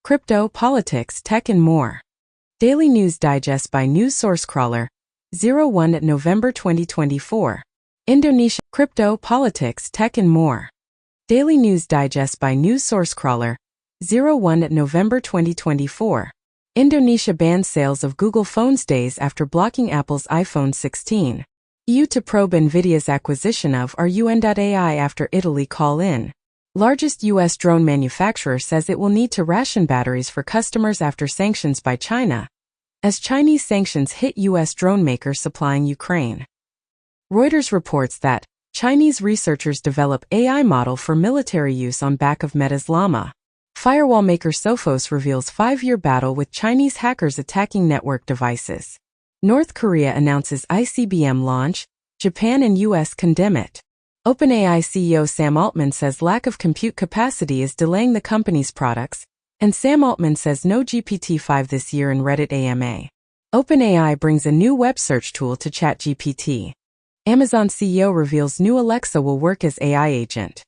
crypto, politics, tech and more. Daily News Digest by News Source Crawler, 01 November 2024. Indonesia, crypto, politics, tech and more. Daily News Digest by News Source Crawler, 01 November 2024. Indonesia bans sales of Google phones days after blocking Apple's iPhone 16. EU to probe Nvidia's acquisition of RUN.AI after Italy call in. Largest U.S. drone manufacturer says it will need to ration batteries for customers after sanctions by China, as Chinese sanctions hit U.S. drone makers supplying Ukraine. Reuters reports that Chinese researchers develop AI model for military use on back of Meta's Llama. Firewall maker Sophos reveals 5-year battle with Chinese hackers attacking network devices. North Korea announces ICBM launch, Japan and U.S. condemn it. OpenAI CEO Sam Altman says lack of compute capacity is delaying the company's products, and Sam Altman says no GPT-5 this year in Reddit AMA. OpenAI brings a new web search tool to ChatGPT. Amazon CEO reveals new Alexa will work as AI agent.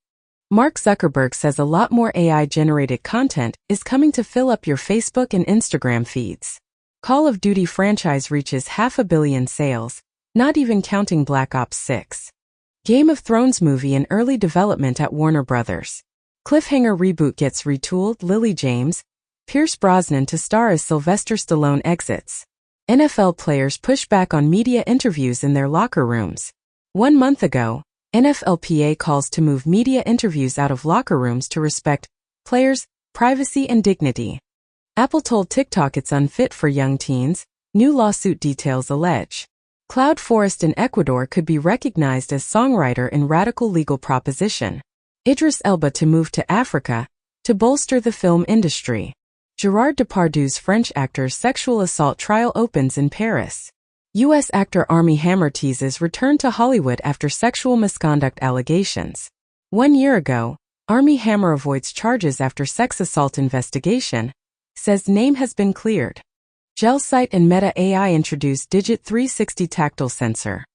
Mark Zuckerberg says a lot more AI-generated content is coming to fill up your Facebook and Instagram feeds. Call of Duty franchise reaches $500 million sales, not even counting Black Ops 6. Game of Thrones movie in early development at Warner Brothers. Cliffhanger reboot gets retooled. Lily James, Pierce Brosnan to star as Sylvester Stallone exits. NFL players push back on media interviews in their locker rooms. 1 month ago, NFLPA calls to move media interviews out of locker rooms to respect players' privacy and dignity. Apple told TikTok it's unfit for young teens, new lawsuit details allege. Cloud Forest in Ecuador could be recognized as songwriter in radical legal proposition. Idris Elba to move to Africa to bolster the film industry. Gerard Depardieu's French actor's sexual assault trial opens in Paris. U.S. actor Armie Hammer teases return to Hollywood after sexual misconduct allegations. 1 year ago, Armie Hammer avoids charges after sex assault investigation, says name has been cleared. GelSight and Meta AI introduced Digit 360 tactile sensor.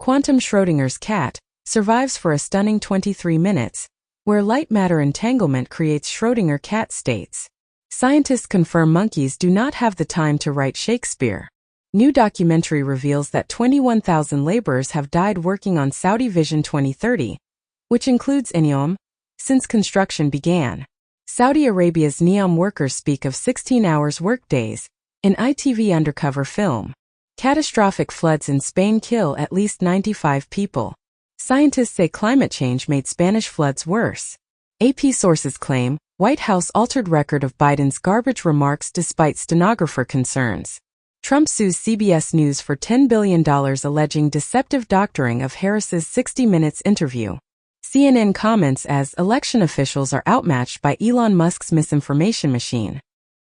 Quantum Schrödinger's cat survives for a stunning 23 minutes, where light matter entanglement creates Schrödinger cat states. Scientists confirm monkeys do not have the time to write Shakespeare. New documentary reveals that 21,000 laborers have died working on Saudi Vision 2030, which includes NEOM, since construction began. Saudi Arabia's NEOM workers speak of 16 hours workdays in ITV undercover film. Catastrophic floods in Spain kill at least 95 people. Scientists say climate change made Spanish floods worse. AP sources claim White House altered record of Biden's garbage remarks despite stenographer concerns. Trump sues CBS News for $10 billion alleging deceptive doctoring of Harris's 60 Minutes interview. CNN comments as election officials are outmatched by Elon Musk's misinformation machine.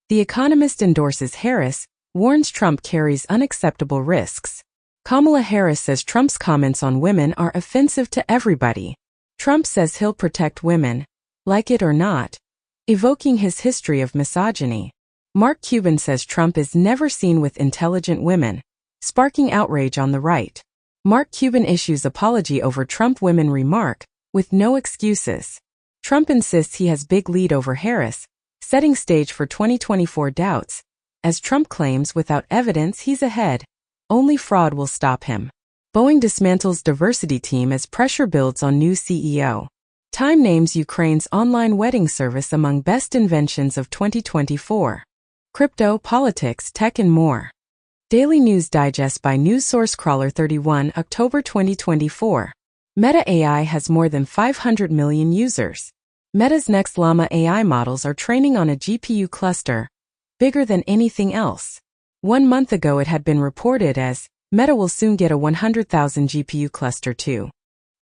The Economist endorses Harris, warns Trump carries unacceptable risks. Kamala Harris says Trump's comments on women are offensive to everybody. Trump says he'll protect women, like it or not, evoking his history of misogyny. Mark Cuban says Trump is never seen with intelligent women, sparking outrage on the right. Mark Cuban issues apology over Trump women remark, with no excuses. Trump insists he has big lead over Harris, setting stage for 2024 doubts, as Trump claims without evidence he's ahead, only fraud will stop him. Boeing dismantles diversity team as pressure builds on new CEO. Time names Ukraine's online wedding service among best inventions of 2024. Crypto, politics, tech and more. Daily News Digest by News Source Crawler 31 October 2024. Meta AI has more than 500 million users. Meta's next Llama AI models are training on a GPU cluster, bigger than anything else. 1 month ago it had been reported as, Meta will soon get a 100,000 GPU cluster too.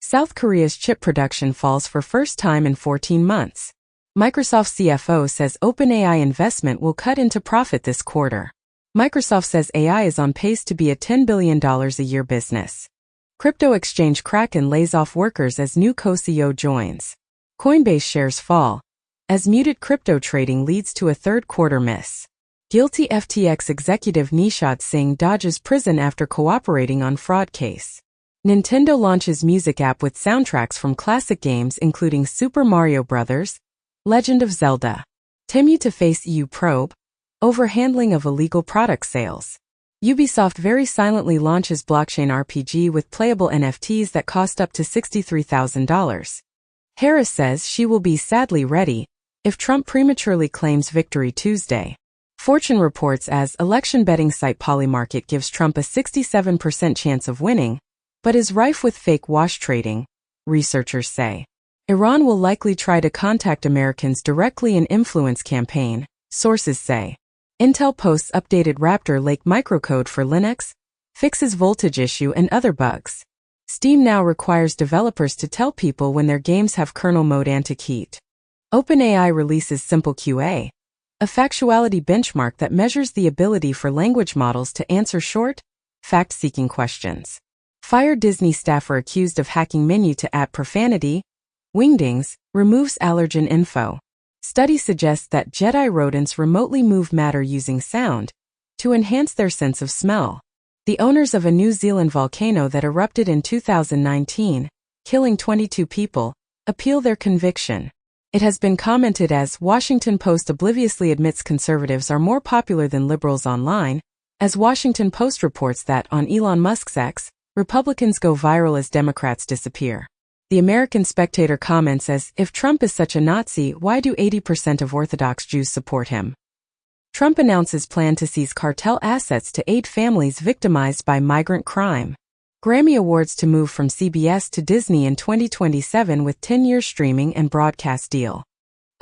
South Korea's chip production falls for first time in 14 months. Microsoft CFO says OpenAI investment will cut into profit this quarter. Microsoft says AI is on pace to be a $10 billion a year business. Crypto exchange Kraken lays off workers as new co-CEO joins. Coinbase shares fall, as muted crypto trading leads to a third quarter miss. Guilty FTX executive Nishad Singh dodges prison after cooperating on fraud case. Nintendo launches music app with soundtracks from classic games including Super Mario Bros., Legend of Zelda. Temu to face EU probe over handling of illegal product sales. Ubisoft very silently launches blockchain RPG with playable NFTs that cost up to $63,000. Harris says she will be sadly ready if Trump prematurely claims victory Tuesday. Fortune reports as election betting site Polymarket gives Trump a 67% chance of winning, but is rife with fake wash trading, researchers say. Iran will likely try to contact Americans directly in influence campaign, sources say. Intel posts updated Raptor Lake microcode for Linux, fixes voltage issue and other bugs. Steam now requires developers to tell people when their games have kernel mode anti-cheat. OpenAI releases Simple QA, a factuality benchmark that measures the ability for language models to answer short, fact-seeking questions. Fired Disney staffer accused of hacking menu to add profanity. Wingdings removes allergen info. Study suggests that Jedi rodents remotely move matter using sound to enhance their sense of smell. The owners of a New Zealand volcano that erupted in 2019, killing 22 people, appeal their conviction. It has been commented as Washington Post obliviously admits conservatives are more popular than liberals online, as Washington Post reports that on Elon Musk's X, Republicans go viral as Democrats disappear. The American Spectator comments as, if Trump is such a Nazi, why do 80% of Orthodox Jews support him? Trump announces plan to seize cartel assets to aid families victimized by migrant crime. Grammy Awards to move from CBS to Disney in 2027 with 10-year streaming and broadcast deal.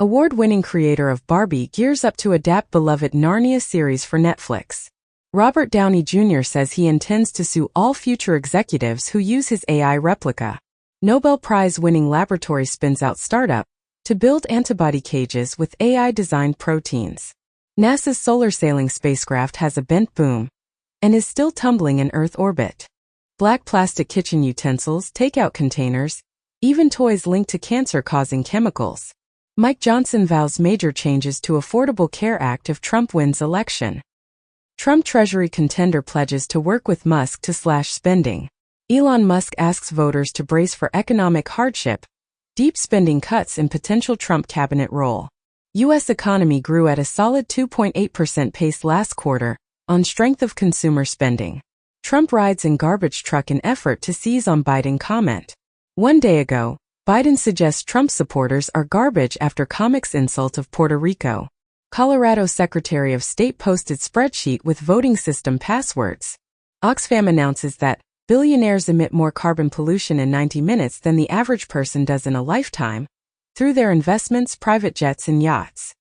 Award-winning creator of Barbie gears up to adapt beloved Narnia series for Netflix. Robert Downey Jr. says he intends to sue all future executives who use his AI replica. Nobel Prize-winning laboratory spins out startup to build antibody cages with AI-designed proteins. NASA's solar sailing spacecraft has a bent boom and is still tumbling in Earth orbit. Black plastic kitchen utensils, takeout containers, even toys linked to cancer-causing chemicals. Mike Johnson vows major changes to Affordable Care Act if Trump wins election. Trump Treasury contender pledges to work with Musk to slash spending. Elon Musk asks voters to brace for economic hardship, deep spending cuts in potential Trump cabinet role. U.S. economy grew at a solid 2.8% pace last quarter, on strength of consumer spending. Trump rides in garbage truck in effort to seize on Biden comment. One day ago, Biden suggests Trump supporters are garbage after comics insult of Puerto Rico. Colorado Secretary of State posted spreadsheet with voting system passwords. Oxfam announces that billionaires emit more carbon pollution in 90 minutes than the average person does in a lifetime, through their investments, private jets and yachts.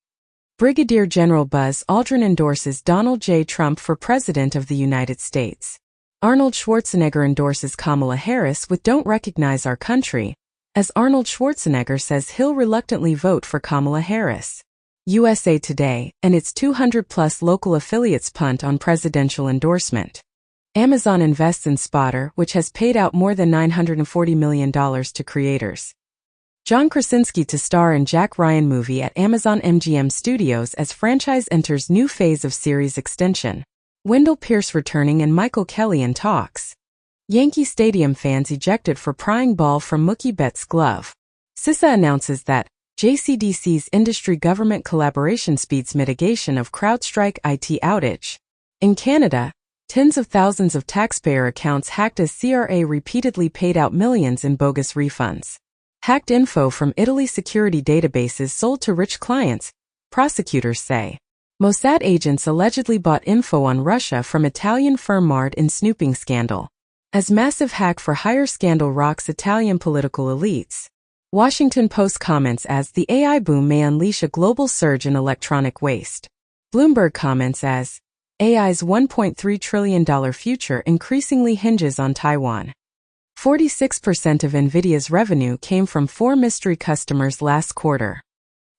Brigadier General Buzz Aldrin endorses Donald J. Trump for President of the United States. Arnold Schwarzenegger endorses Kamala Harris with Don't Recognize Our Country, as Arnold Schwarzenegger says he'll reluctantly vote for Kamala Harris. USA Today and its 200-plus local affiliates punt on presidential endorsement. Amazon invests in Spotter, which has paid out more than $940 million to creators. John Krasinski to star in Jack Ryan movie at Amazon MGM Studios as franchise enters new phase of series extension. Wendell Pierce returning and Michael Kelly in talks. Yankee Stadium fans ejected for prying ball from Mookie Betts' glove. CISA announces that JCDC's industry government collaboration speeds mitigation of CrowdStrike IT outage. In Canada, tens of thousands of taxpayer accounts hacked as CRA repeatedly paid out millions in bogus refunds. Hacked info from Italy security databases sold to rich clients, prosecutors say. Mossad agents allegedly bought info on Russia from Italian firm marred in snooping scandal. As massive hack for hire scandal rocks Italian political elites. Washington Post comments as the AI boom may unleash a global surge in electronic waste. Bloomberg comments as AI's $1.3 trillion future increasingly hinges on Taiwan. 46% of NVIDIA's revenue came from 4 mystery customers last quarter.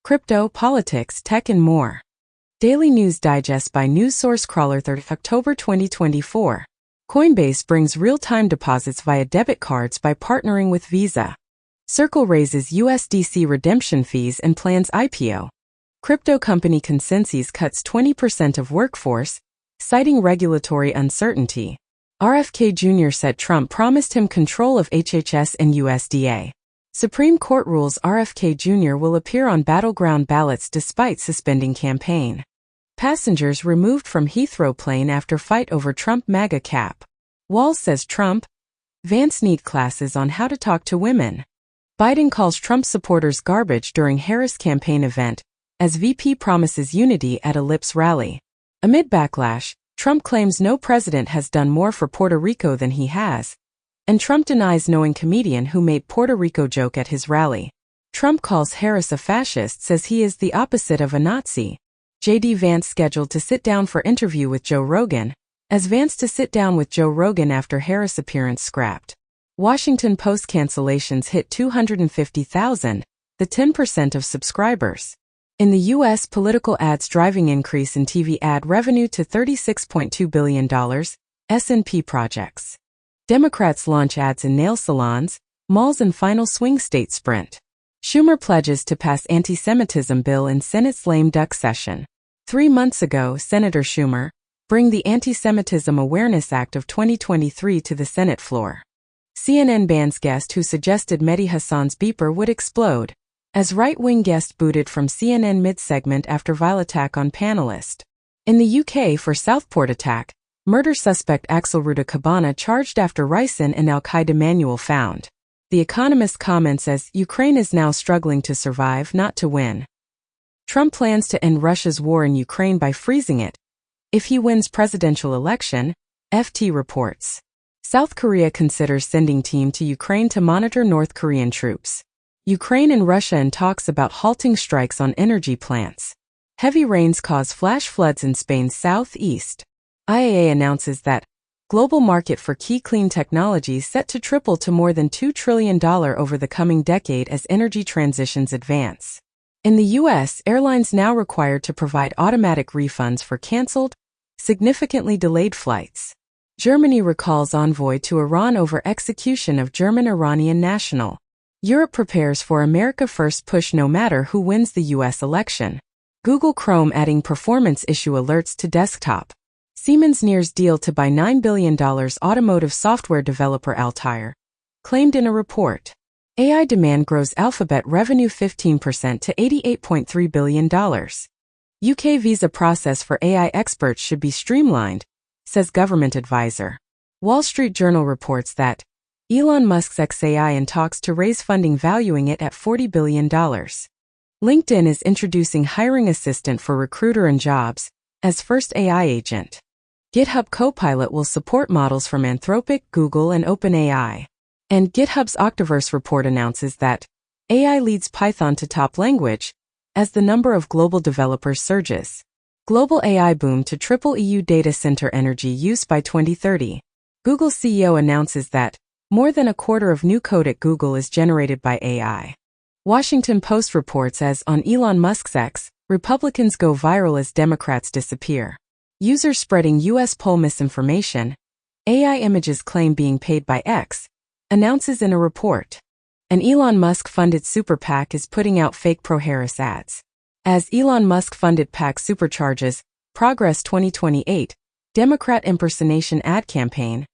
Crypto, politics, tech and more. Daily News Digest by News Source Crawler 3 October 2024. Coinbase brings real-time deposits via debit cards by partnering with Visa. Circle raises USDC redemption fees and plans IPO. Crypto company Consensus cuts 20% of workforce, citing regulatory uncertainty. RFK Jr. said Trump promised him control of HHS and USDA. Supreme Court rules RFK Jr. will appear on battleground ballots despite suspending campaign. Passengers removed from Heathrow plane after fight over Trump MAGA cap. Walz says Trump, Vance need classes on how to talk to women. Biden calls Trump supporters garbage during Harris campaign event, as VP promises unity at a Lips rally. Amid backlash, Trump claims no president has done more for Puerto Rico than he has, and Trump denies knowing comedian who made Puerto Rico joke at his rally. Trump calls Harris a fascist, says he is the opposite of a Nazi. J.D. Vance scheduled to sit down for interview with Joe Rogan, as Vance to sit down with Joe Rogan after Harris appearance scrapped. Washington Post cancellations hit 250,000, the 10% of subscribers. In the U.S., political ads driving increase in TV ad revenue to $36.2 billion, S&P projects. Democrats launch ads in nail salons, malls and final swing state sprint. Schumer pledges to pass anti-Semitism bill in Senate's lame duck session. 3 months ago, Senator Schumer bring the Anti-Semitism Awareness Act of 2023 to the Senate floor. CNN bans guest who suggested Mehdi Hasan's beeper would explode, as right-wing guest booted from CNN mid-segment after vile attack on panelist. In the UK for Southport attack, murder suspect Axel Rudakabana charged after ricin and al-Qaeda manual found. The Economist comments as Ukraine is now struggling to survive, not to win. Trump plans to end Russia's war in Ukraine by freezing it if he wins presidential election, FT reports. South Korea considers sending team to Ukraine to monitor North Korean troops. Ukraine and Russia in talks about halting strikes on energy plants. Heavy rains cause flash floods in Spain's southeast. IEA announces that global market for key clean technologies set to triple to more than $2 trillion over the coming decade as energy transitions advance. In the U.S., airlines now required to provide automatic refunds for canceled, significantly delayed flights. Germany recalls envoy to Iran over execution of German-Iranian national. Europe prepares for America First push no matter who wins the U.S. election. Google Chrome adding performance issue alerts to desktop. Siemens nears deal to buy $9 billion automotive software developer Altair, claimed in a report. AI demand grows Alphabet revenue 15% to $88.3 billion. UK visa process for AI experts should be streamlined, says government advisor. Wall Street Journal reports that Elon Musk's XAI in talks to raise funding valuing it at $40 billion. LinkedIn is introducing hiring assistant for recruiter and jobs as first AI agent. GitHub Copilot will support models from Anthropic, Google, and OpenAI. And GitHub's Octoverse report announces that AI leads Python to top language as the number of global developers surges. Global AI boom to triple EU data center energy use by 2030. Google CEO announces that more than a quarter of new code at Google is generated by AI. Washington Post reports as on Elon Musk's X, Republicans go viral as Democrats disappear. Users spreading U.S. poll misinformation. AI images claim being paid by X, announces in a report. An Elon Musk-funded super PAC is putting out fake pro-Harris ads. As Elon Musk-funded PAC supercharges Progress 2028, Democrat impersonation ad campaign,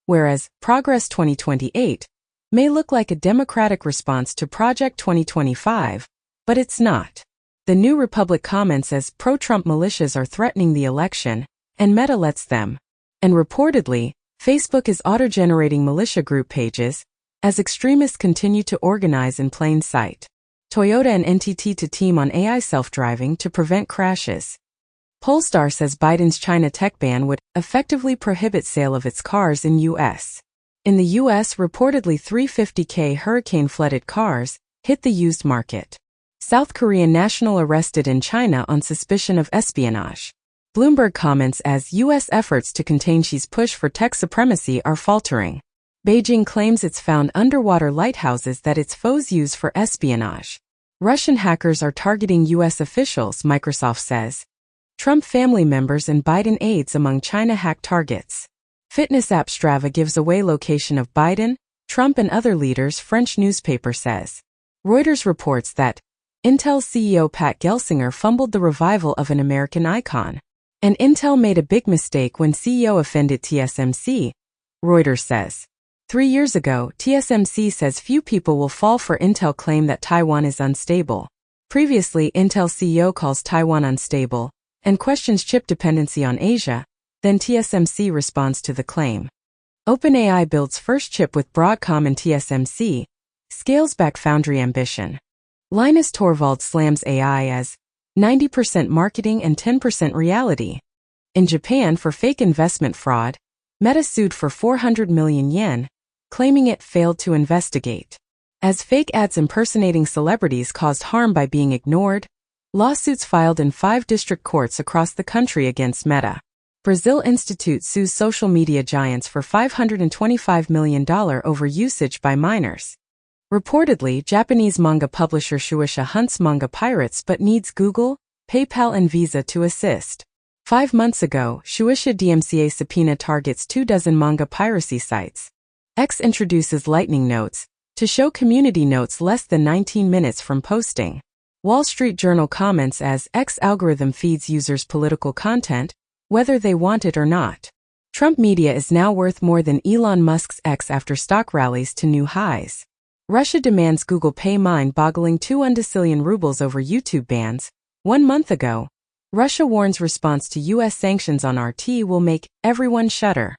whereas Progress 2028 may look like a Democratic response to Project 2025, but it's not. The New Republic comments as pro-Trump militias are threatening the election, and Meta lets them. And reportedly, Facebook is auto-generating militia group pages, as extremists continue to organize in plain sight. Toyota and NTT to team on AI self-driving to prevent crashes. Polestar says Biden's China tech ban would effectively prohibit sale of its cars in U.S. In the U.S., reportedly 350K hurricane-flooded cars hit the used market. South Korean national arrested in China on suspicion of espionage. Bloomberg comments as U.S. efforts to contain Xi's push for tech supremacy are faltering. Beijing claims it's found underwater lighthouses that its foes use for espionage. Russian hackers are targeting U.S. officials, Microsoft says. Trump family members and Biden aides among China-hacked targets. Fitness app Strava gives away location of Biden, Trump and other leaders, French newspaper says. Reuters reports that Intel CEO Pat Gelsinger fumbled the revival of an American icon. And Intel made a big mistake when CEO offended TSMC, Reuters says. 3 years ago, TSMC says few people will fall for Intel claim that Taiwan is unstable. Previously, Intel CEO calls Taiwan unstable and questions chip dependency on Asia. Then TSMC responds to the claim. OpenAI builds first chip with Broadcom and TSMC, scales back foundry ambition. Linus Torvald slams AI as 90% marketing and 10% reality. In Japan for fake investment fraud, Meta sued for 400 million yen, claiming it failed to investigate. As fake ads impersonating celebrities caused harm by being ignored, lawsuits filed in 5 district courts across the country against Meta. Brazil Institute sues social media giants for $525 million over usage by minors. Reportedly, Japanese manga publisher Shueisha hunts manga pirates but needs Google, PayPal and Visa to assist. 5 months ago, Shueisha DMCA subpoena targets 24 manga piracy sites. X introduces Lightning Notes to show community notes less than 19 minutes from posting. Wall Street Journal comments as X algorithm feeds users political content, whether they want it or not. Trump media is now worth more than Elon Musk's X after stock rallies to new highs. Russia demands Google pay mind-boggling 2 undecillion rubles over YouTube bans. 1 month ago, Russia warns response to U.S. sanctions on RT will make everyone shudder.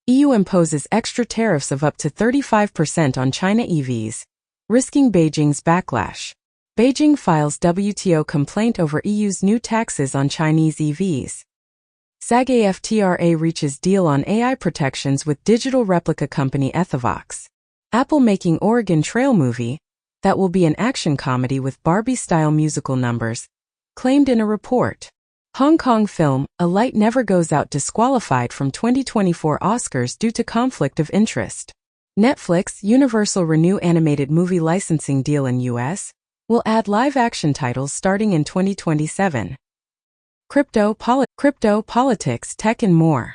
EU imposes extra tariffs of up to 35% on China EVs, risking Beijing's backlash. Beijing files WTO complaint over EU's new taxes on Chinese EVs. SAG-AFTRA reaches deal on AI protections with digital replica company Ethovox. Apple making Oregon Trail movie, that will be an action comedy with Barbie-style musical numbers, claimed in a report. Hong Kong film, A Light Never Goes Out disqualified from 2024 Oscars due to conflict of interest. Netflix, Universal renew animated movie licensing deal in U.S., will add live-action titles starting in 2027. Crypto, politics, tech and more.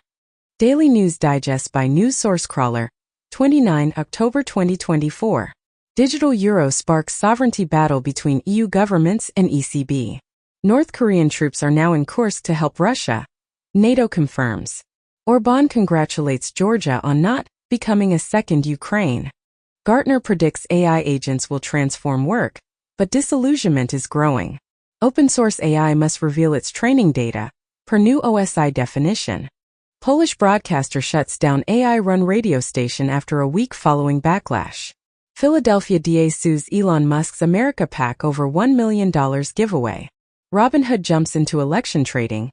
Daily News Digest by News Source Crawler, 29 October 2024. Digital euro sparks sovereignty battle between EU governments and ECB. North Korean troops are now in Kursk to help Russia, NATO confirms. Orbán congratulates Georgia on not becoming a second Ukraine. Gartner predicts AI agents will transform work, but disillusionment is growing. Open source AI must reveal its training data, per new OSI definition. Polish broadcaster shuts down AI-run radio station after a week following backlash. Philadelphia DA sues Elon Musk's America PAC over $1 million giveaway. Robinhood jumps into election trading,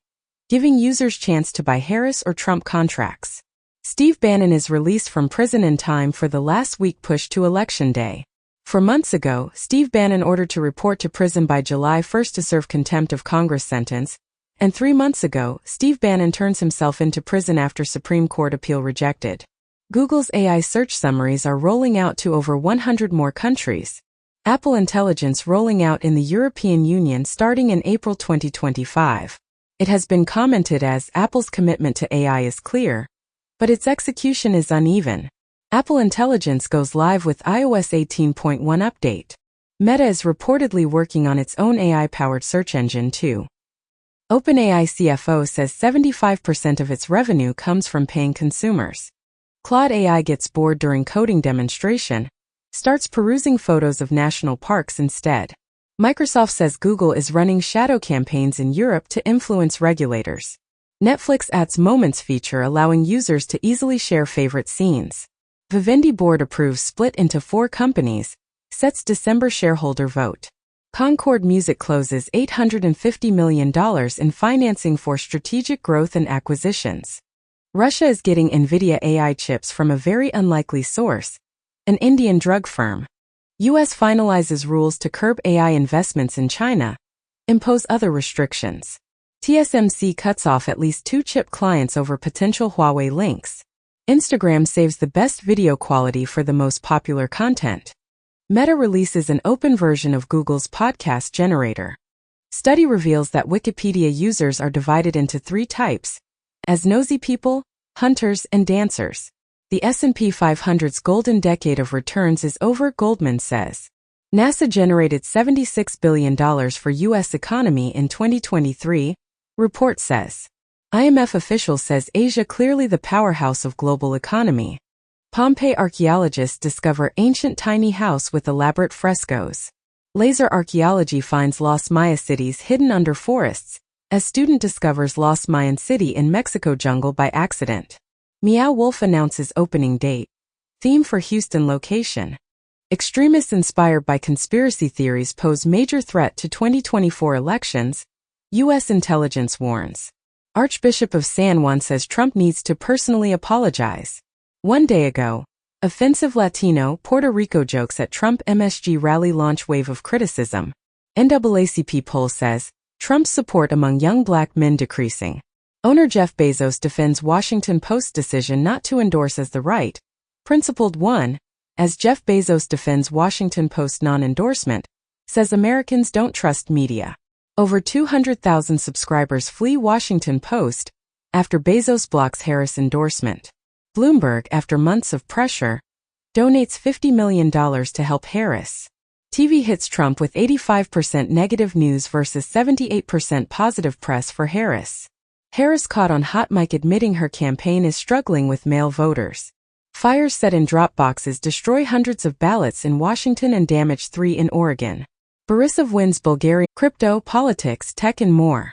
giving users chance to buy Harris or Trump contracts. Steve Bannon is released from prison in time for the last week push to Election Day. 4 months ago, Steve Bannon ordered to report to prison by July 1 to serve contempt of Congress sentence, and 3 months ago, Steve Bannon turns himself into prison after Supreme Court appeal rejected. Google's AI search summaries are rolling out to over 100 more countries. Apple Intelligence rolling out in the European Union starting in April 2025. It has been commented as Apple's commitment to AI is clear, but its execution is uneven. Apple Intelligence goes live with iOS 18.1 update. Meta is reportedly working on its own AI-powered search engine too. OpenAI CFO says 75% of its revenue comes from paying consumers. Claude AI gets bored during coding demonstration, starts perusing photos of national parks instead. Microsoft says Google is running shadow campaigns in Europe to influence regulators. Netflix adds Moments feature allowing users to easily share favorite scenes. Vivendi board approves split into 4 companies, sets December shareholder vote. Concord Music closes $850 million in financing for strategic growth and acquisitions. Russia is getting NVIDIA AI chips from a very unlikely source, an Indian drug firm. U.S. finalizes rules to curb AI investments in China, impose other restrictions. TSMC cuts off at least 2 chip clients over potential Huawei links. Instagram saves the best video quality for the most popular content. Meta releases an open version of Google's podcast generator. Study reveals that Wikipedia users are divided into 3 types, as nosy people, hunters, and dancers. The S&P 500's golden decade of returns is over, Goldman says. NASA generated $76 billion for U.S. economy in 2023, report says. IMF official says Asia clearly the powerhouse of global economy. Pompeii archaeologists discover ancient tiny house with elaborate frescoes. Laser archaeology finds lost Maya cities hidden under forests, as student discovers lost Mayan city in Mexico jungle by accident. Meow Wolf announces opening date. Theme for Houston location. Extremists inspired by conspiracy theories pose major threat to 2024 elections, U.S. intelligence warns. Archbishop of San Juan says Trump needs to personally apologize. One day ago, offensive Latino Puerto Rico jokes at Trump MSG rally launch wave of criticism. NAACP poll says, Trump's support among young black men decreasing. Owner Jeff Bezos defends Washington Post decision not to endorse as the right, principled one, as Jeff Bezos defends Washington Post non-endorsement, says Americans don't trust media. Over 200,000 subscribers flee Washington Post after Bezos blocks Harris endorsement. Bloomberg, after months of pressure, donates $50 million to help Harris. TV hits Trump with 85% negative news versus 78% positive press for Harris. Harris caught on hot mic admitting her campaign is struggling with male voters. Fires set in drop boxes destroy hundreds of ballots in Washington and damage 3 in Oregon. Borisov wins Bulgaria. Crypto, politics, tech and more.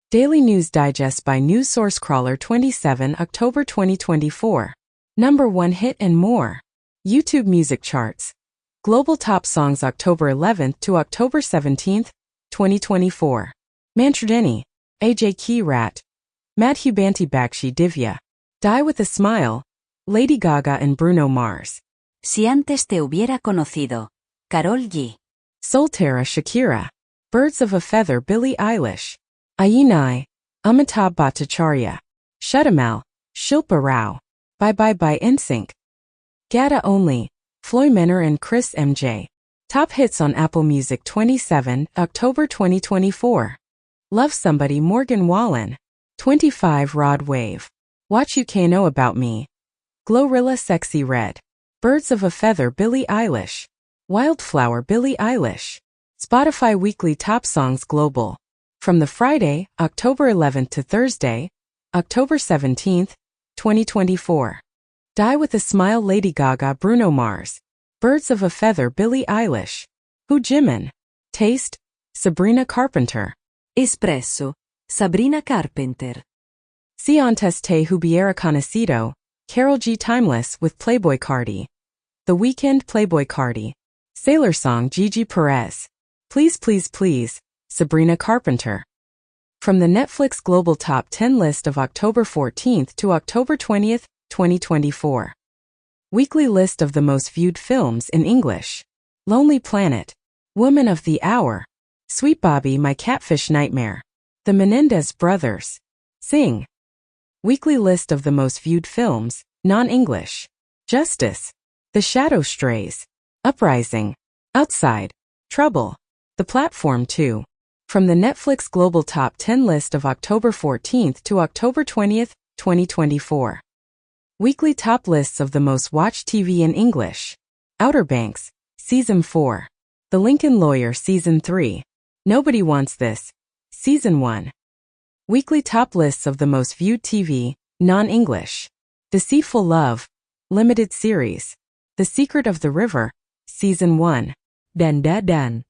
Daily News Digest by News Source Crawler 27 October 2024. Number 1 hit and more. YouTube music charts. Global top songs October 11th to October 17th, 2024. Mantradini, AJ Keyrat, Madhubanti Bakshi Divya. Die with a Smile, Lady Gaga and Bruno Mars. Si antes te hubiera conocido. Karol G. Soltera Shakira. Birds of a Feather Billie Eilish. Ayinai, Amitabh Bhattacharya. Shudamal, Shilpa Rao. Bye Bye Bye NSYNC. Gata Only, Floy Menor and Chris MJ. Top hits on Apple Music 27 October 2024. Love Somebody Morgan Wallen. 25 Rod Wave. Watch You Know About Me. Glorilla Sexy Red. Birds of a Feather Billie Eilish. Wildflower Billie Eilish. Spotify Weekly Top Songs Global. From the Friday, October 11th to Thursday, October 17th, 2024. Die with a Smile Lady Gaga Bruno Mars. Birds of a Feather Billie Eilish. Who Jimin. Taste, Sabrina Carpenter. Espresso, Sabrina Carpenter. Si antes te hubiera conocido, Karol G Timeless with Playboy Cardi. The Weeknd Playboy Cardi. Sailor Song Gigi Perez. Please Please Please, Sabrina Carpenter. From the Netflix Global Top 10 list of October 14th to October 20th, 2024. Weekly list of the most viewed films in English. Lonely Planet. Woman of the Hour. Sweet Bobby My Catfish Nightmare. The Menendez Brothers. Sing. Weekly list of the most viewed films, non-English. Justice. The Shadow Strays. Uprising. Outside. Trouble. The Platform 2. From the Netflix Global Top 10 list of October 14th to October 20th, 2024. Weekly top lists of the most watched TV in English. Outer Banks, Season 4. The Lincoln Lawyer Season 3. Nobody Wants This, Season 1. Weekly top lists of the most viewed TV, non-English. Deceitful Love, Limited Series. The Secret of the River, Season 1. Dan Dan Dan.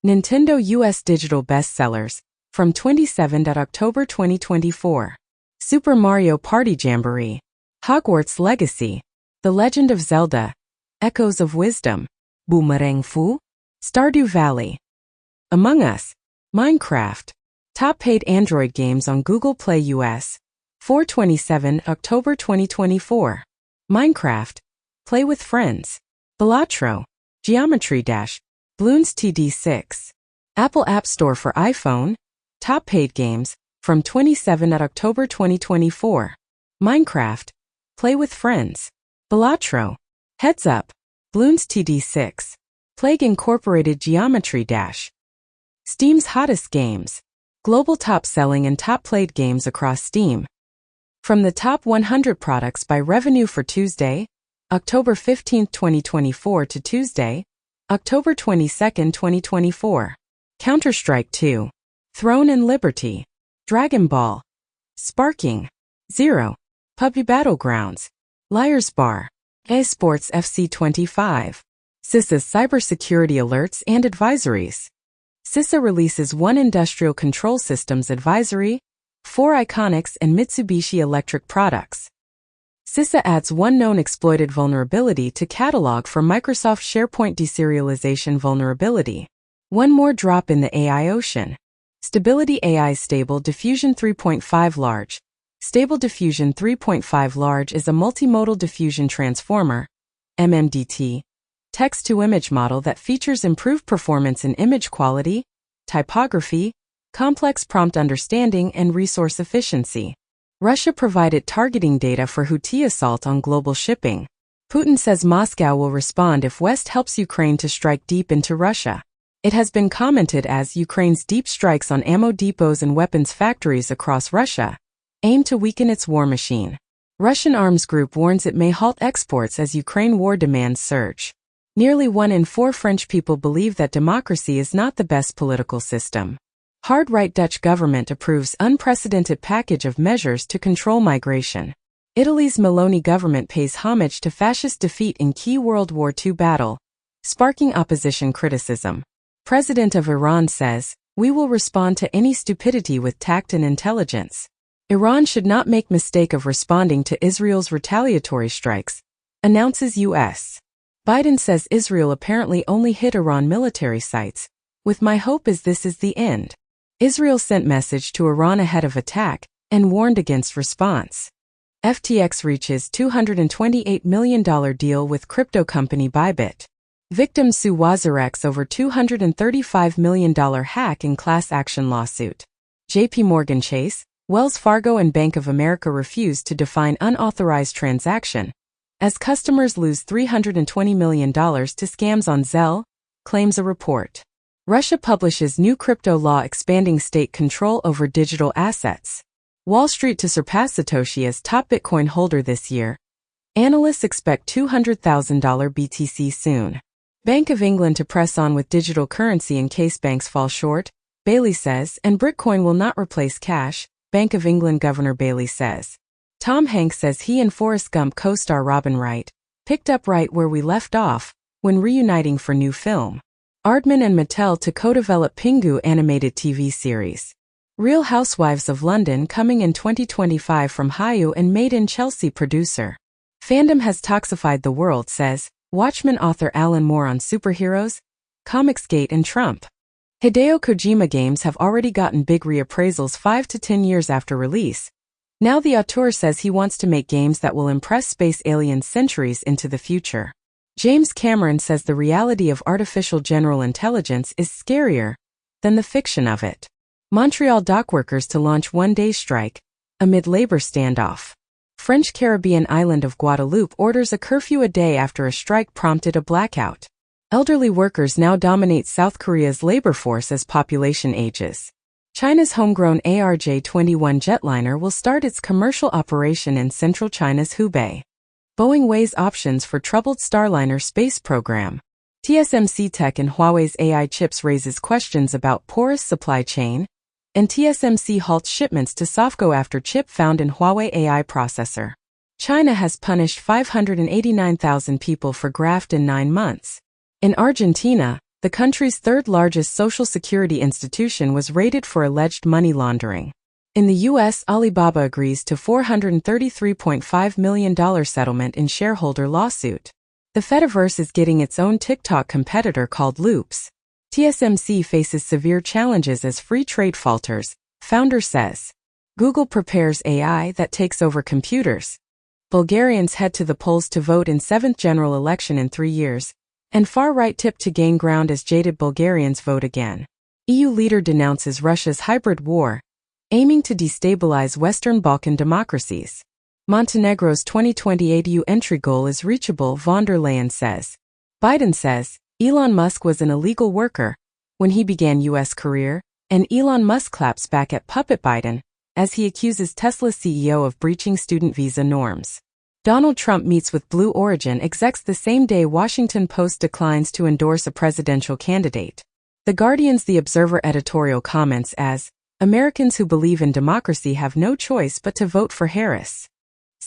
Nintendo US Digital Bestsellers, from 27 October 2024. Super Mario Party Jamboree. Hogwarts Legacy. The Legend of Zelda. Echoes of Wisdom. Boomerang Fu. Stardew Valley. Among Us. Minecraft. Top paid Android games on Google Play US. 4/27 October 2024. Minecraft. Play with Friends. Balatro. Geometry Dash. Bloons TD6. Apple App Store for iPhone. Top paid games, from 27 October 2024. Minecraft. Play with Friends. Balatro. Heads Up. Bloons TD6. Plague Incorporated Geometry Dash. Steam's hottest games. Global top selling and top played games across Steam. From the top 100 products by revenue for Tuesday, October 15, 2024 to Tuesday, October 22, 2024. Counter-Strike 2. Throne and Liberty. Dragon Ball. Sparking. Zero. PUBG Battlegrounds. Liar's Bar. Esports FC25. CISA's cybersecurity alerts and advisories. CISA releases 1 Industrial Control Systems Advisory, 4 Iconics and Mitsubishi Electric products. CISA adds 1 known exploited vulnerability to catalog for Microsoft SharePoint deserialization vulnerability. 1 more drop in the AI ocean. Stability AI Stable Diffusion 3.5 Large. Stable Diffusion 3.5 Large is a multimodal diffusion transformer, MMDT, text-to-image model that features improved performance in image quality, typography, complex prompt understanding, and resource efficiency. Russia provided targeting data for Houthi assault on global shipping. Putin says Moscow will respond if West helps Ukraine to strike deep into Russia. It has been commented as Ukraine's deep strikes on ammo depots and weapons factories across Russia aim to weaken its war machine. Russian arms group warns it may halt exports as Ukraine war demands surge. Nearly 1 in 4 French people believe that democracy is not the best political system. Hard right Dutch government approves unprecedented package of measures to control migration. Italy's Meloni government pays homage to fascist defeat in key World War II battle, sparking opposition criticism. President of Iran says, "We will respond to any stupidity with tact and intelligence." Iran should not make mistake of responding to Israel's retaliatory strikes, announces U.S. Biden says Israel apparently only hit Iran military sites. With my hope is this is the end. Israel sent message to Iran ahead of attack and warned against response. FTX reaches $228 million deal with crypto company Bybit. Victims sue WazirX over $235 million hack in class action lawsuit. JP Morgan Chase, Wells Fargo and Bank of America refuse to define unauthorized transaction, as customers lose $320 million to scams on Zelle, claims a report. Russia publishes new crypto law expanding state control over digital assets. Wall Street to surpass Satoshi as top Bitcoin holder this year. Analysts expect $200,000 BTC soon. Bank of England to press on with digital currency in case banks fall short, Bailey says, and Bitcoin will not replace cash, Bank of England Governor Bailey says. Tom Hanks says he and Forrest Gump co-star Robin Wright picked up right where we left off when reuniting for new film. Aardman and Mattel to co-develop Pingu animated TV series. Real Housewives of London coming in 2025 from Hayu and Made in Chelsea producer. Fandom has toxified the world, says Watchmen author Alan Moore on superheroes, Comicsgate and Trump. Hideo Kojima games have already gotten big reappraisals 5 to 10 years after release. Now the auteur says he wants to make games that will impress space aliens centuries into the future. James Cameron says the reality of artificial general intelligence is scarier than the fiction of it. Montreal dockworkers to launch one-day strike amid labor standoff. French Caribbean island of Guadeloupe orders a curfew a day after a strike prompted a blackout. Elderly workers now dominate South Korea's labor force as population ages. China's homegrown ARJ-21 jetliner will start its commercial operation in central China's Hubei. Boeing weighs options for troubled Starliner space program. TSMC tech in Huawei's AI chips raises questions about porous supply chain, and TSMC halts shipments to SoftBank after chip found in Huawei AI processor. China has punished 589,000 people for graft in 9 months. In Argentina, the country's third-largest social security institution was raided for alleged money laundering. In the U.S., Alibaba agrees to $433.5 million settlement in shareholder lawsuit. The Fediverse is getting its own TikTok competitor called Loops. TSMC faces severe challenges as free trade falters, founder says. Google prepares AI that takes over computers. Bulgarians head to the polls to vote in 7th general election in 3 years. And far-right tip to gain ground as jaded Bulgarians vote again. EU leader denounces Russia's hybrid war, aiming to destabilize Western Balkan democracies. Montenegro's 2028 EU entry goal is reachable, von der Leyen says. Biden says, Elon Musk was an illegal worker when he began U.S. career, and Elon Musk claps back at Puppet Biden as he accuses Tesla CEO of breaching student visa norms. Donald Trump meets with Blue Origin execs the same day Washington Post declines to endorse a presidential candidate. The Guardian's The Observer editorial comments as, Americans who believe in democracy have no choice but to vote for Harris.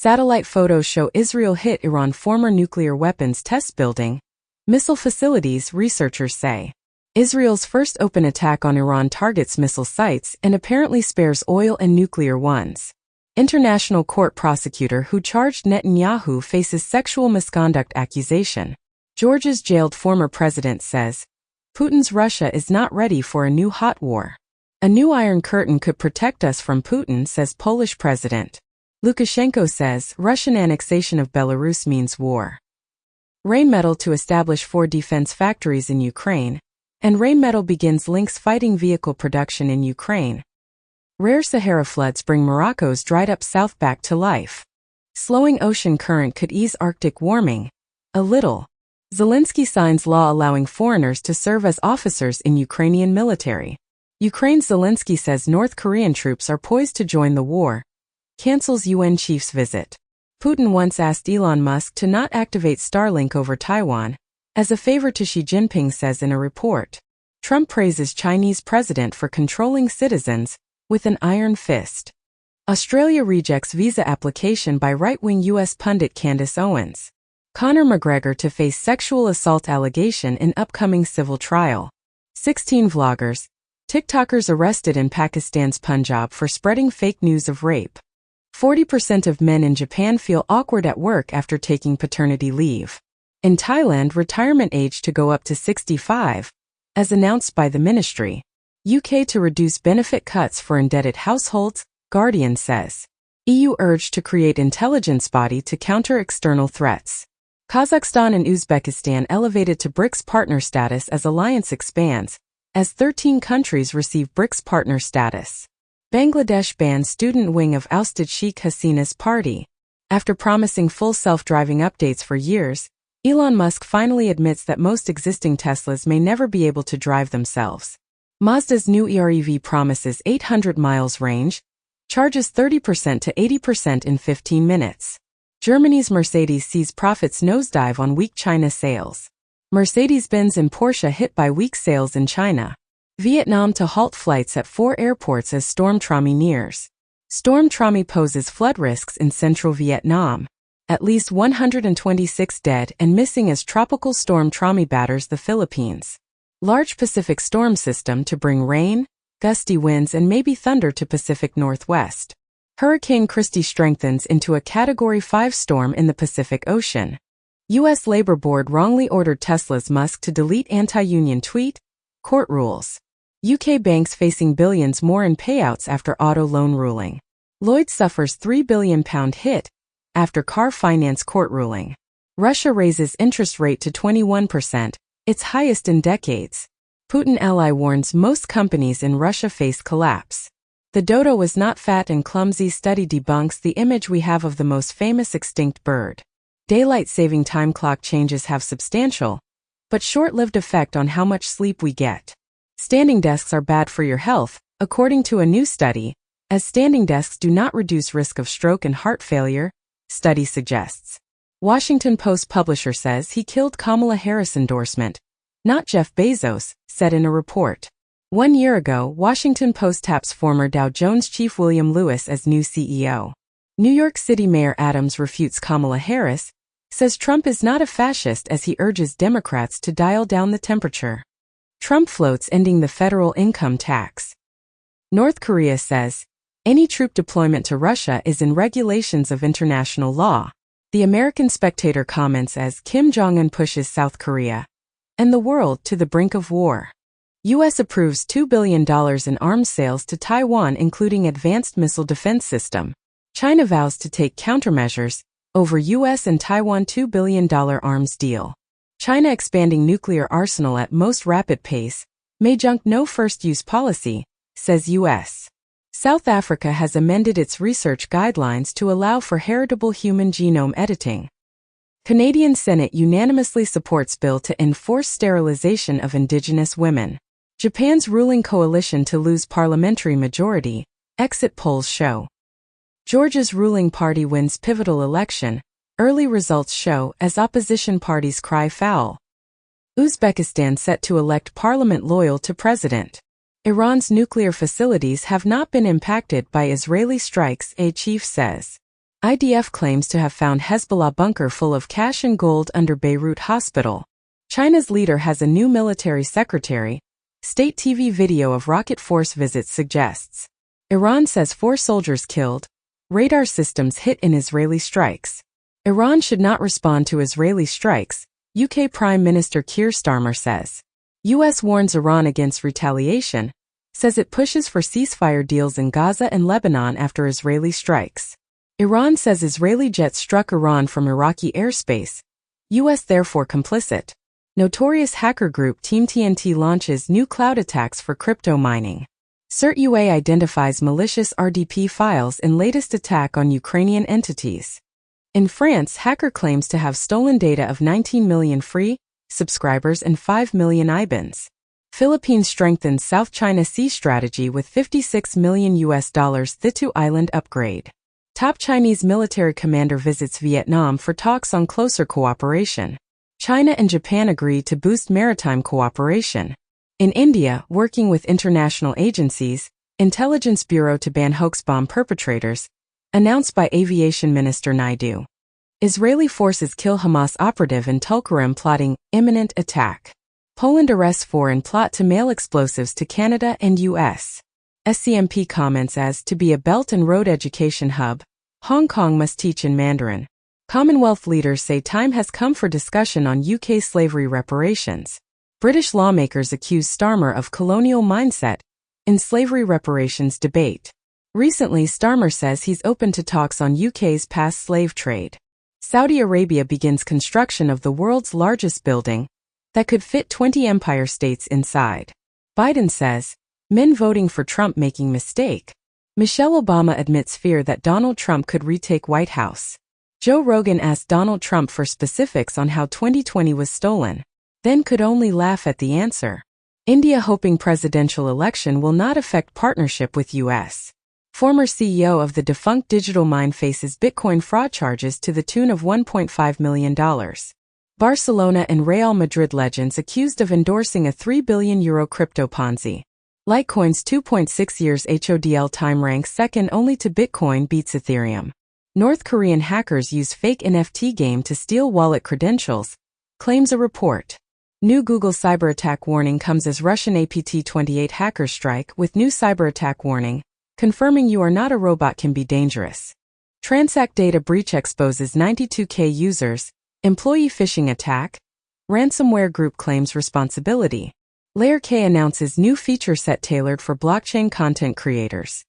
Satellite photos show Israel hit Iran former nuclear weapons test building. Missile facilities, researchers say. Israel's first open attack on Iran targets missile sites and apparently spares oil and nuclear ones. International court prosecutor who charged Netanyahu faces sexual misconduct accusation. Georgia's jailed former president says, Putin's Russia is not ready for a new hot war. A new Iron Curtain could protect us from Putin, says Polish president. Lukashenko says Russian annexation of Belarus means war. Rheinmetall to establish 4 defense factories in Ukraine, and Rheinmetall begins links fighting vehicle production in Ukraine. Rare Sahara floods bring Morocco's dried-up south back to life. Slowing ocean current could ease Arctic warming. A little. Zelensky signs law allowing foreigners to serve as officers in Ukrainian military. Ukraine's Zelensky says North Korean troops are poised to join the war. Cancels UN chief's visit. Putin once asked Elon Musk to not activate Starlink over Taiwan, as a favor to Xi Jinping, says in a report. Trump praises Chinese president for controlling citizens with an iron fist. Australia rejects visa application by right-wing U.S. pundit Candace Owens. Conor McGregor to face sexual assault allegation in upcoming civil trial. 16 vloggers, TikTokers arrested in Pakistan's Punjab for spreading fake news of rape. 40% of men in Japan feel awkward at work after taking paternity leave. In Thailand, retirement age to go up to 65, as announced by the ministry. UK to reduce benefit cuts for indebted households, Guardian says. EU urged to create intelligence body to counter external threats. Kazakhstan and Uzbekistan elevated to BRICS partner status as alliance expands, as 13 countries receive BRICS partner status. Bangladesh bans student wing of ousted Sheikh Hasina's party. After promising full self-driving updates for years, Elon Musk finally admits that most existing Teslas may never be able to drive themselves. Mazda's new EREV promises 800 miles range, charges 30% to 80% in 15 minutes. Germany's Mercedes sees profits nosedive on weak China sales. Mercedes-Benz and Porsche hit by weak sales in China. Vietnam to halt flights at 4 airports as Storm Trami nears. Storm Trami poses flood risks in central Vietnam. At least 126 dead and missing as Tropical Storm Trami batters the Philippines. Large Pacific storm system to bring rain, gusty winds and maybe thunder to Pacific Northwest. Hurricane Christy strengthens into a Category 5 storm in the Pacific Ocean. U.S. Labor Board wrongly ordered Tesla's Musk to delete anti-union tweet. Court rules. UK banks facing billions more in payouts after auto loan ruling. Lloyds suffers £3 billion hit after car finance court ruling. Russia raises interest rate to 21%, its highest in decades. Putin ally warns most companies in Russia face collapse. The dodo was not fat and clumsy study debunks the image we have of the most famous extinct bird. Daylight saving time clock changes have substantial, but short-lived effect on how much sleep we get. Standing desks are bad for your health, according to a new study, as standing desks do not reduce risk of stroke and heart failure, study suggests. Washington Post publisher says he killed Kamala Harris endorsement, not Jeff Bezos, said in a report. 1 year ago, Washington Post taps former Dow Jones chief William Lewis as new CEO. New York City Mayor Adams refutes Kamala Harris, says Trump is not a fascist as he urges Democrats to dial down the temperature. Trump floats ending the federal income tax. North Korea says, any troop deployment to Russia is in regulations of international law. The American Spectator comments as Kim Jong-un pushes South Korea and the world to the brink of war. U.S. approves $2 billion in arms sales to Taiwan, including advanced missile defense system. China vows to take countermeasures over U.S. and Taiwan $2 billion arms deal. China expanding nuclear arsenal at most rapid pace, may junk no first-use policy, says U.S. South Africa has amended its research guidelines to allow for heritable human genome editing. Canadian Senate unanimously supports bill to enforce sterilization of Indigenous women. Japan's ruling coalition to lose parliamentary majority, exit polls show. Georgia's ruling party wins pivotal election, early results show as opposition parties cry foul. Uzbekistan set to elect parliament loyal to president. Iran's nuclear facilities have not been impacted by Israeli strikes, a chief says. IDF claims to have found Hezbollah bunker full of cash and gold under Beirut hospital. China's leader has a new military secretary. State TV video of rocket force visits suggests. Iran says 4 soldiers killed. Radar systems hit in Israeli strikes. Iran should not respond to Israeli strikes, UK Prime Minister Keir Starmer says. US warns Iran against retaliation, says it pushes for ceasefire deals in Gaza and Lebanon after Israeli strikes. Iran says Israeli jets struck Iran from Iraqi airspace. US therefore complicit. Notorious hacker group Team TNT launches new cloud attacks for crypto mining. CERT-UA identifies malicious RDP files in latest attack on Ukrainian entities. In France, hacker claims to have stolen data of 19 million free subscribers and 5 million IBANs. Philippines strengthens South China Sea strategy with $56 million Thitu Island upgrade. Top Chinese military commander visits Vietnam for talks on closer cooperation. China and Japan agree to boost maritime cooperation. In India, working with international agencies, Intelligence Bureau to ban hoax bomb perpetrators, announced by Aviation Minister Naidu. Israeli forces kill Hamas operative in Tulkarem plotting imminent attack. Poland arrests 4 in plot to mail explosives to Canada and U.S. SCMP comments as to be a Belt and Road education hub, Hong Kong must teach in Mandarin. Commonwealth leaders say time has come for discussion on UK slavery reparations. British lawmakers accuse Starmer of colonial mindset in slavery reparations debate. Recently, Starmer says he's open to talks on UK's past slave trade. Saudi Arabia begins construction of the world's largest building that could fit 20 empire states inside. Biden says, men voting for Trump making mistake. Michelle Obama admits fear that Donald Trump could retake White House. Joe Rogan asked Donald Trump for specifics on how 2020 was stolen, then could only laugh at the answer. India hoping presidential election will not affect partnership with U.S. Former CEO of the defunct digital mine faces Bitcoin fraud charges to the tune of $1.5 million. Barcelona and Real Madrid legends accused of endorsing a €3 billion crypto Ponzi. Litecoin's 2.6 years HODL time ranks second only to Bitcoin beats Ethereum. North Korean hackers use fake NFT game to steal wallet credentials, claims a report. New Google cyber attack warning comes as Russian APT-28 hackers strike with new cyber attack warning, confirming you are not a robot can be dangerous. Transact data breach exposes 92K users, employee phishing attack, ransomware group claims responsibility. Layer K announces new feature set tailored for blockchain content creators.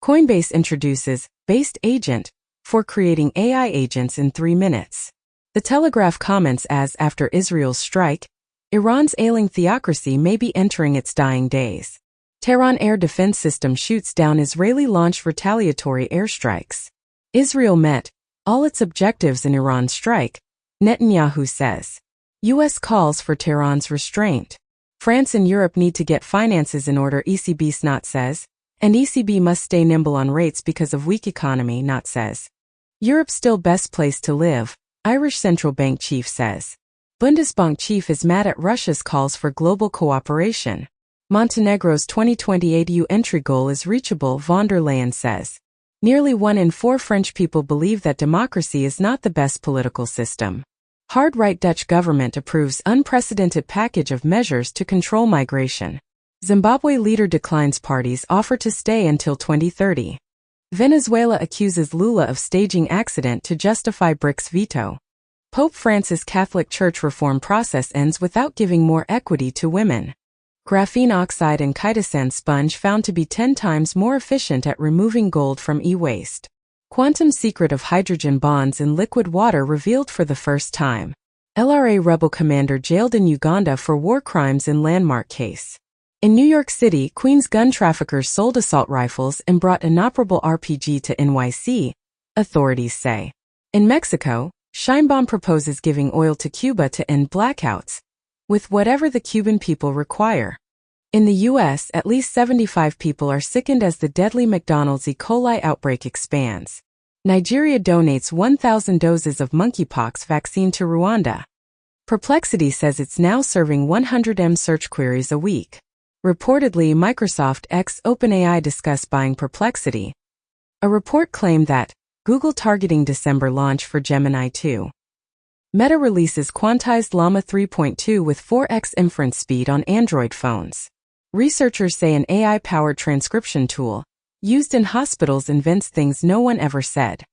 Coinbase introduces Based Agent for creating AI agents in 3 minutes. The Telegraph comments as after Israel's strike, Iran's ailing theocracy may be entering its dying days. Tehran air defense system shoots down Israeli-launched retaliatory airstrikes. Israel met all its objectives in Iran's strike, Netanyahu says. U.S. calls for Tehran's restraint. France and Europe need to get finances in order, ECB SNOT says, and ECB must stay nimble on rates because of weak economy, NOT says. Europe's still best place to live, Irish central bank chief says. Bundesbank chief is mad at Russia's calls for global cooperation. Montenegro's 2028 EU entry goal is reachable, von der Leyen says. Nearly 1 in 4 French people believe that democracy is not the best political system. Hard-right Dutch government approves unprecedented package of measures to control migration. Zimbabwe leader declines party's offer to stay until 2030. Venezuela accuses Lula of staging accident to justify BRICS veto. Pope Francis Catholic Church reform process ends without giving more equity to women. Graphene oxide and chitosan sponge found to be 10 times more efficient at removing gold from e-waste. Quantum secret of hydrogen bonds in liquid water revealed for the first time. LRA rebel commander jailed in Uganda for war crimes in landmark case. In New York City, Queens gun traffickers sold assault rifles and brought inoperable RPG to NYC, authorities say. In Mexico, Sheinbaum proposes giving oil to Cuba to end blackouts, with whatever the Cuban people require. In the U.S., at least 75 people are sickened as the deadly McDonald's E. coli outbreak expands. Nigeria donates 1,000 doses of monkeypox vaccine to Rwanda. Perplexity says it's now serving 100M search queries a week. Reportedly, Microsoft x OpenAI discuss buying Perplexity. A report claimed that Google targeting December launch for Gemini 2. Meta releases quantized Llama 3.2 with 4x inference speed on Android phones. Researchers say an AI-powered transcription tool, used in hospitals, invents things no one ever said.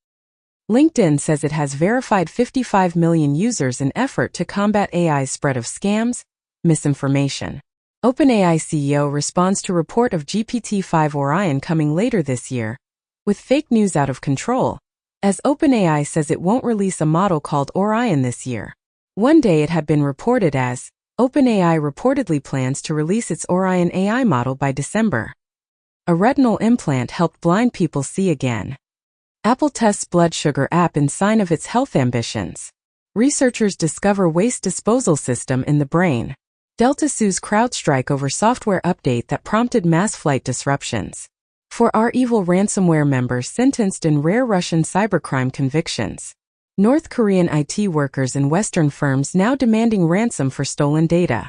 LinkedIn says it has verified 55 million users in effort to combat AI's spread of scams, misinformation. OpenAI CEO responds to report of GPT-5 Orion coming later this year, with fake news out of control, as OpenAI says it won't release a model called Orion this year. One day it had been reported as, OpenAI reportedly plans to release its Orion AI model by December. A retinal implant helped blind people see again. Apple tests blood sugar app in sign of its health ambitions. Researchers discover waste disposal system in the brain. Delta sues CrowdStrike over software update that prompted mass flight disruptions. For our evil ransomware members sentenced in rare Russian cybercrime convictions. North Korean IT workers in Western firms now demanding ransom for stolen data.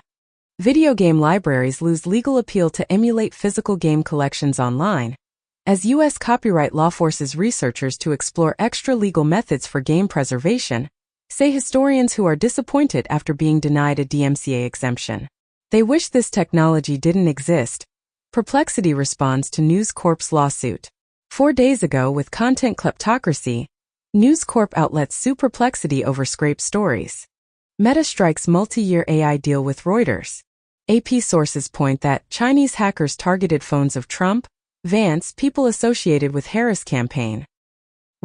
Video game libraries lose legal appeal to emulate physical game collections online, as U.S. copyright law forces researchers to explore extra-legal methods for game preservation, say historians who are disappointed after being denied a DMCA exemption. They wish this technology didn't exist. Perplexity responds to News Corp's lawsuit. 4 days ago with content kleptocracy, News Corp outlets sue Perplexity over scraped stories. Meta strikes multi-year AI deal with Reuters. AP sources point that Chinese hackers targeted phones of Trump, Vance, people associated with Harris campaign.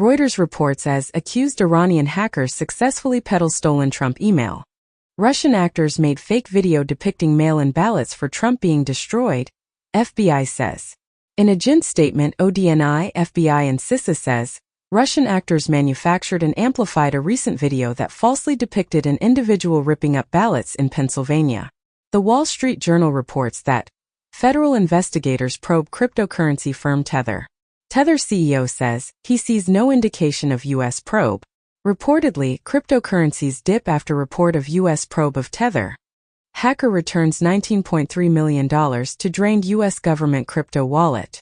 Reuters reports as accused Iranian hackers successfully peddle stolen Trump email. Russian actors made fake video depicting mail-in ballots for Trump being destroyed, FBI says. In a joint statement, ODNI, FBI and CISA says, Russian actors manufactured and amplified a recent video that falsely depicted an individual ripping up ballots in Pennsylvania. The Wall Street Journal reports that federal investigators probe cryptocurrency firm Tether. Tether CEO says he sees no indication of U.S. probe. Reportedly, cryptocurrencies dip after report of U.S. probe of Tether. Hacker returns $19.3 million to drained U.S. government crypto wallet.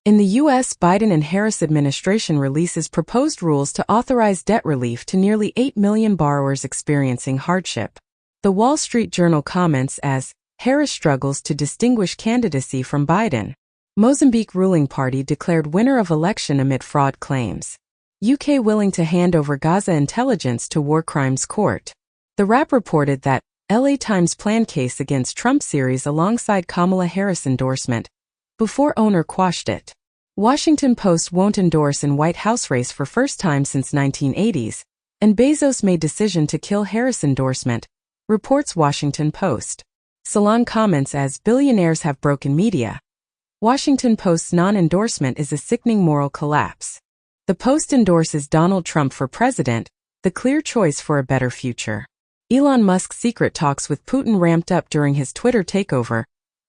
In the U.S., Biden and Harris administration releases proposed rules to authorize debt relief to nearly 8 million borrowers experiencing hardship. The Wall Street Journal comments as Harris struggles to distinguish candidacy from Biden. Mozambique ruling party declared winner of election amid fraud claims. UK willing to hand over Gaza intelligence to war crimes court. The Wrap reported that LA Times planned case against Trump series alongside Kamala Harris endorsement, before owner quashed it. Washington Post won't endorse in White House race for first time since 1980s, and Bezos made decision to kill Harris endorsement, reports Washington Post. Salon comments as billionaires have broken media. Washington Post's non-endorsement is a sickening moral collapse. The Post endorses Donald Trump for president, the clear choice for a better future. Elon Musk's secret talks with Putin ramped up during his Twitter takeover,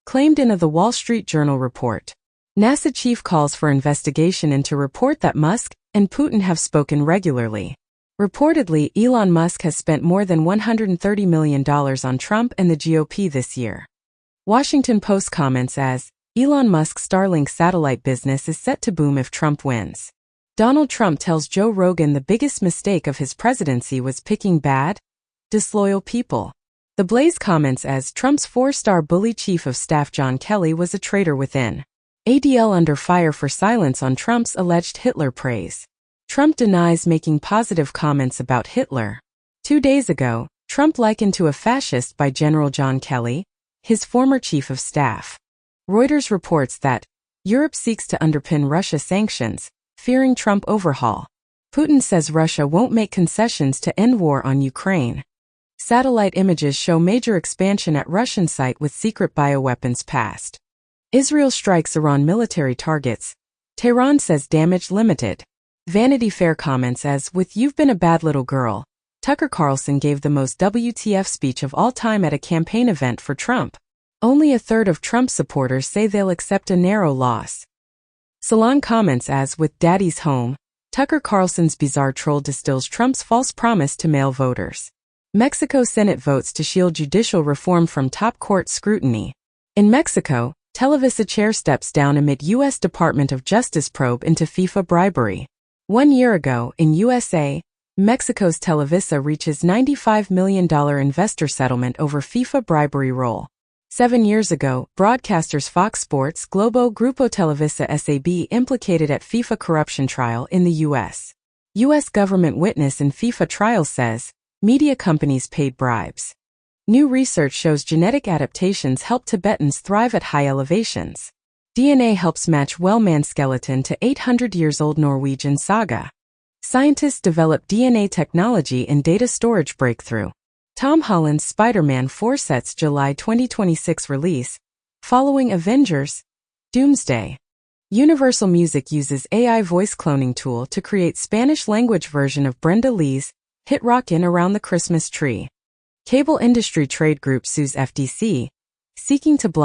claimed in The Wall Street Journal report. NASA chief calls for investigation into report that Musk and Putin have spoken regularly. Reportedly, Elon Musk has spent more than $130 million on Trump and the GOP this year. Washington Post comments as Elon Musk's Starlink satellite business is set to boom if Trump wins. Donald Trump tells Joe Rogan the biggest mistake of his presidency was picking bad, disloyal people. The Blaze comments as Trump's 4-star bully chief of staff John Kelly was a traitor within. ADL under fire for silence on Trump's alleged Hitler praise. Trump denies making positive comments about Hitler. 2 days ago, Trump likened to a fascist by General John Kelly, his former chief of staff. Reuters reports that Europe seeks to underpin Russia sanctions, fearing Trump overhaul. Putin says Russia won't make concessions to end war on Ukraine. Satellite images show major expansion at Russian site with secret bioweapons passed. Israel strikes Iran military targets. Tehran says damage limited. Vanity Fair comments as, with "You've been a bad little girl," Tucker Carlson gave the most WTF speech of all time at a campaign event for Trump. Only a third of Trump supporters say they'll accept a narrow loss. Salon comments as, with Daddy's home, Tucker Carlson's bizarre troll distills Trump's false promise to male voters. Mexico Senate votes to shield judicial reform from top court scrutiny. In Mexico, Televisa chair steps down amid U.S. Department of Justice probe into FIFA bribery. 1 year ago, in USA, Mexico's Televisa reaches $95 million investor settlement over FIFA bribery roll. 7 years ago, broadcasters Fox Sports, Globo, Grupo Televisa SAB implicated at FIFA corruption trial in the U.S. U.S. government witness in FIFA trial says media companies paid bribes. New research shows genetic adaptations help Tibetans thrive at high elevations. DNA helps match well-man skeleton to 800-years-old Norwegian saga. Scientists develop DNA technology in data storage breakthrough. Tom Holland's Spider-Man 4 sets July 2026 release, following Avengers, Doomsday. Universal Music uses AI voice cloning tool to create Spanish-language version of Brenda Lee's hit Rockin' Around the Christmas Tree. Cable industry trade group sues FTC, seeking to block